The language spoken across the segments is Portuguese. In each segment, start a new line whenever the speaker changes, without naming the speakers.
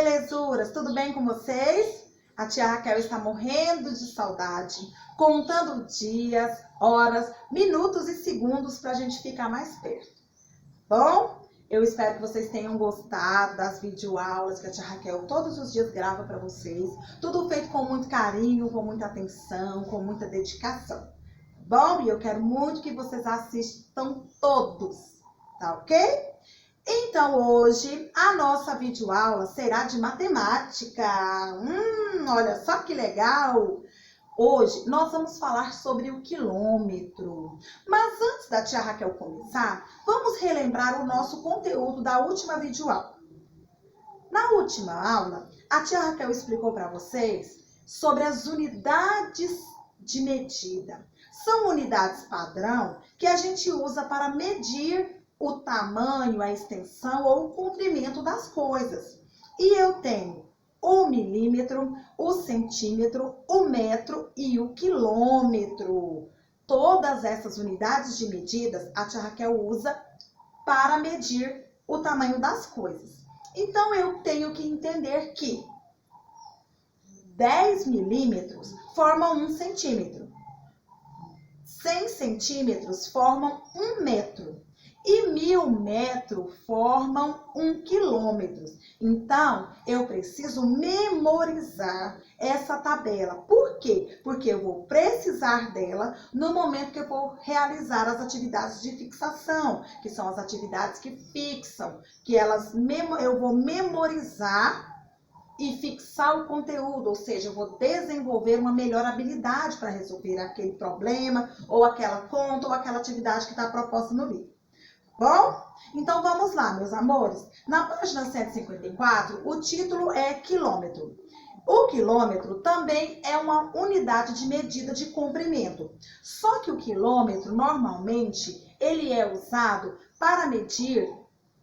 belezuras, tudo bem com vocês? A tia Raquel está morrendo de saudade, contando dias, horas, minutos e segundos para a gente ficar mais perto. Bom, eu espero que vocês tenham gostado das videoaulas que a tia Raquel todos os dias grava para vocês. Tudo feito com muito carinho, com muita atenção, com muita dedicação. Bom, e eu quero muito que vocês assistam todos, tá ok? Então, hoje, a nossa videoaula será de matemática. Olha só que legal! Hoje, nós vamos falar sobre o quilômetro. Mas antes da tia Raquel começar, vamos relembrar o nosso conteúdo da última videoaula. Na última aula, a tia Raquel explicou para vocês sobre as unidades de medida. São unidades padrão que a gente usa para medir o tamanho, a extensão ou o comprimento das coisas. E eu tenho o milímetro, o centímetro, o metro e o quilômetro. Todas essas unidades de medidas a tia Raquel usa para medir o tamanho das coisas. Então, eu tenho que entender que 10 milímetros formam 1 centímetro. 100 centímetros formam 1 metro. E 1000 metros formam 1 quilômetro. Então, eu preciso memorizar essa tabela. Por quê? Porque eu vou precisar dela no momento que eu vou realizar as atividades de fixação, que são as atividades que fixam, que eu vou memorizar e fixar o conteúdo, ou seja, eu vou desenvolver uma melhor habilidade para resolver aquele problema, ou aquela conta, ou aquela atividade que está proposta no livro. Bom, então vamos lá, meus amores. Na página 154, o título é quilômetro. O quilômetro também é uma unidade de medida de comprimento. Só que o quilômetro, normalmente, ele é usado para medir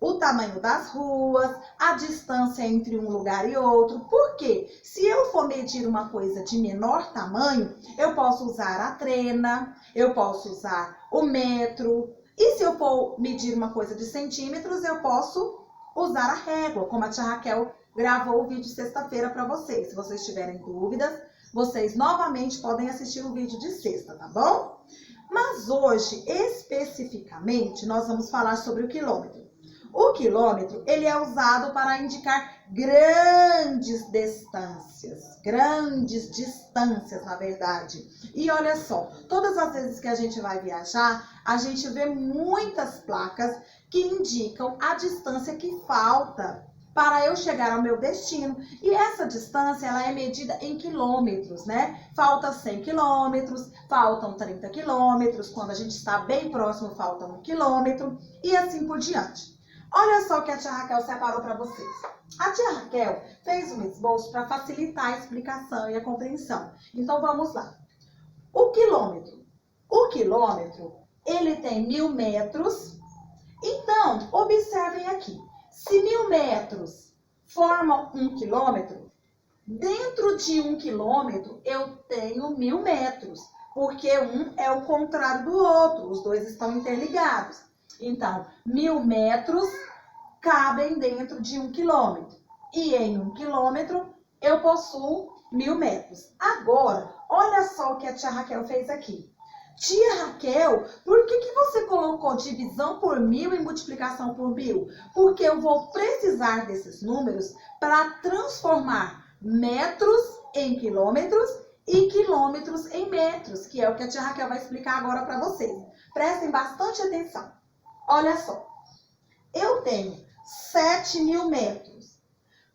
o tamanho das ruas, a distância entre um lugar e outro. Por quê? Se eu for medir uma coisa de menor tamanho, eu posso usar a trena, eu posso usar o metro. E se eu for medir uma coisa de centímetros, eu posso usar a régua, como a tia Raquel gravou o vídeo sexta-feira para vocês. Se vocês tiverem dúvidas, vocês novamente podem assistir o vídeo de sexta, tá bom? Mas hoje, especificamente, nós vamos falar sobre o quilômetro. O quilômetro, ele é usado para indicar grandes distâncias, na verdade. E olha só, todas as vezes que a gente vai viajar, a gente vê muitas placas que indicam a distância que falta para eu chegar ao meu destino. E essa distância, ela é medida em quilômetros, né? Falta 100 quilômetros, faltam 30 quilômetros, quando a gente está bem próximo, falta 1 quilômetro, e assim por diante. Olha só o que a tia Raquel separou para vocês. A tia Raquel fez um esboço para facilitar a explicação e a compreensão. Então, vamos lá. O quilômetro, ele tem 1000 metros. Então, observem aqui. Se 1000 metros formam 1 quilômetro, dentro de 1 quilômetro eu tenho 1000 metros. Porque um é o contrário do outro, os dois estão interligados. Então, 1000 metros cabem dentro de 1 quilômetro. E em 1 quilômetro, eu possuo 1000 metros. Agora, olha só o que a tia Raquel fez aqui. Tia Raquel, por que você colocou divisão por 1000 e multiplicação por 1000? Porque eu vou precisar desses números para transformar metros em quilômetros e quilômetros em metros, que é o que a tia Raquel vai explicar agora para vocês. Prestem bastante atenção. Olha só, eu tenho 7.000 metros.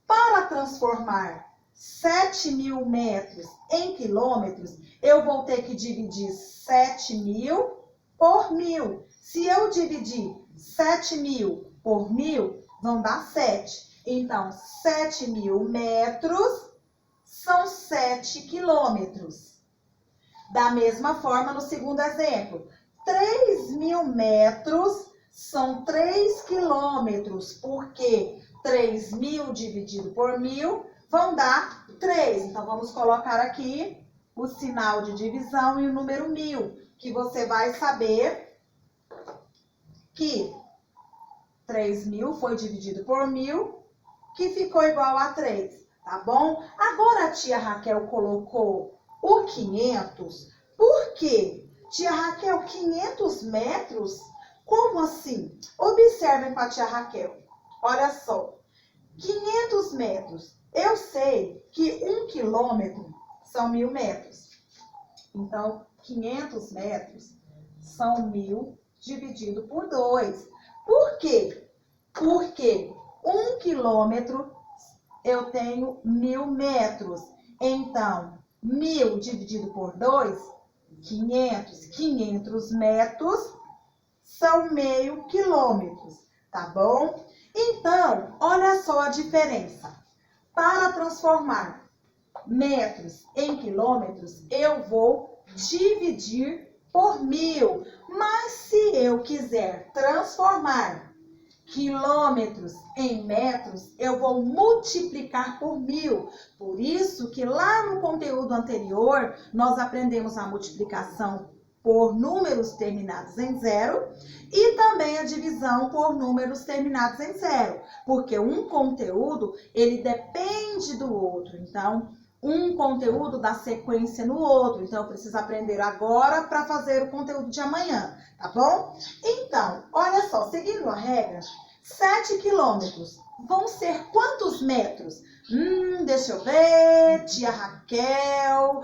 Para transformar 7.000 metros em quilômetros, eu vou ter que dividir 7.000 por 1000. Se eu dividir 7.000 por 1000, vão dar 7. Então, 7.000 metros são 7 quilômetros. Da mesma forma, no segundo exemplo, 3.000 metros são 3 quilômetros, porque 3.000 dividido por 1000 vão dar 3. Então, vamos colocar aqui o sinal de divisão e o número 1000, que você vai saber que 3.000 foi dividido por 1000, que ficou igual a 3, tá bom? Agora a tia Raquel colocou o 500, por quê? Tia Raquel, 500 metros? Como assim? Observem para a tia Raquel. Olha só, 500 metros. Eu sei que 1 quilômetro são 1.000 metros. Então, 500 metros são 1.000 dividido por 2. Por quê? Porque 1 quilômetro eu tenho 1.000 metros. Então, 1.000 dividido por 2, 500. 500 metros são meio quilômetros, tá bom? Então, olha só a diferença. Para transformar metros em quilômetros, eu vou dividir por 1.000. Mas se eu quiser transformar quilômetros em metros, eu vou multiplicar por 1.000. Por isso que lá no conteúdo anterior, nós aprendemos a multiplicação por números terminados em 0 e também a divisão por números terminados em 0. Porque um conteúdo, ele depende do outro. Então, um conteúdo dá sequência no outro. Então, eu preciso aprender agora para fazer o conteúdo de amanhã, tá bom? Então, olha só, seguindo a regra, 7 quilômetros vão ser quantos metros? Deixa eu ver, tia Raquel.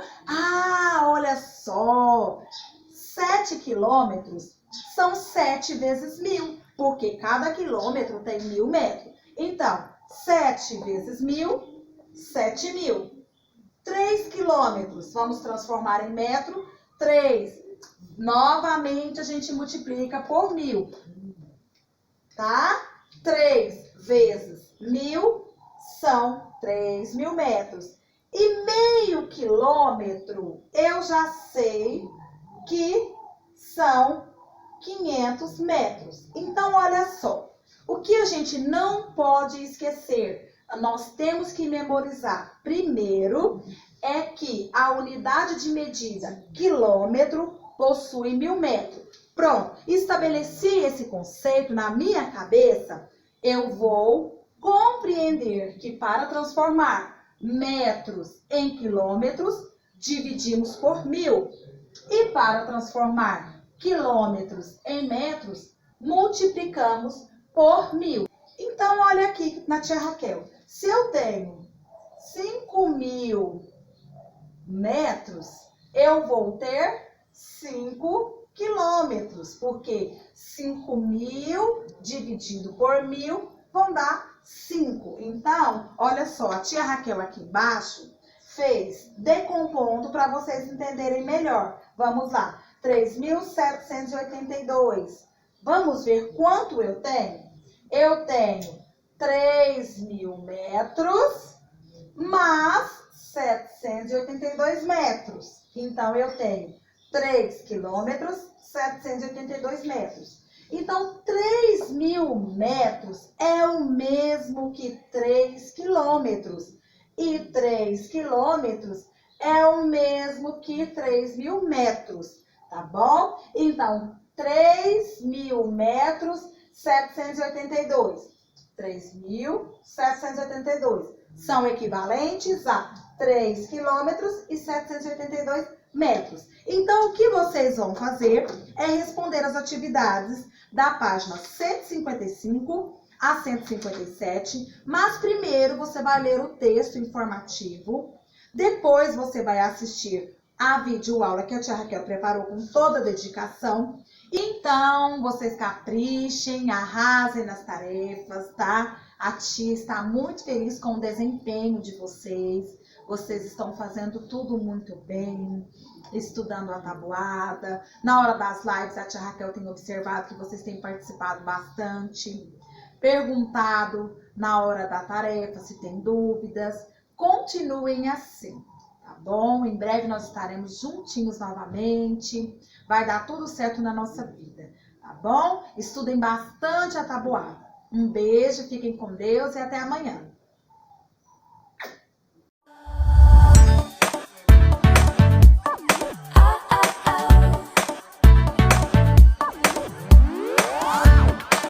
Olha só, 7 quilômetros são 7 vezes 1.000, porque cada quilômetro tem 1.000 metros. Então, 7 vezes 1.000, 7.000. 3 quilômetros, vamos transformar em metro, 3. Novamente, a gente multiplica por 1.000, tá? 3 vezes 1.000 são 3.000 metros. E meio quilômetro, eu já sei que são 500 metros. Então, olha só, o que a gente não pode esquecer, nós temos que memorizar. Primeiro, é que a unidade de medida quilômetro possui 1.000 metros. Pronto, estabeleci esse conceito na minha cabeça, eu vou compreender que para transformar metros em quilômetros, dividimos por 1.000. E para transformar quilômetros em metros, multiplicamos por 1.000. Então, olha aqui na tia Raquel. Se eu tenho 5.000 metros, eu vou ter 5 quilômetros, porque 5.000 dividido por 1.000 vão dar 5. Então, olha só, a tia Raquel aqui embaixo fez decompondo para vocês entenderem melhor. Vamos lá, 3.782. Vamos ver quanto eu tenho? Eu tenho 3.000 metros mais 782 metros. Então, eu tenho 3 quilômetros, 782 metros. Então, 3.000 metros é o mesmo que 3 quilômetros. E 3 quilômetros é o mesmo que 3.000 metros, tá bom? Então, 3.000 metros, 782. 3.782 são equivalentes a 3 quilômetros e 782 metros. Então, o que vocês vão fazer é responder as atividades da página 155 a 157, mas primeiro você vai ler o texto informativo, depois você vai assistir a videoaula que a tia Raquel preparou com toda a dedicação. Então, vocês caprichem, arrasem nas tarefas, tá? A tia está muito feliz com o desempenho de vocês. Vocês estão fazendo tudo muito bem, estudando a tabuada. Na hora das lives, a tia Raquel tem observado que vocês têm participado bastante, perguntado na hora da tarefa se tem dúvidas. Continuem assim, tá bom? Em breve nós estaremos juntinhos novamente. Vai dar tudo certo na nossa vida, tá bom? Estudem bastante a tabuada. Um beijo, fiquem com Deus e até amanhã.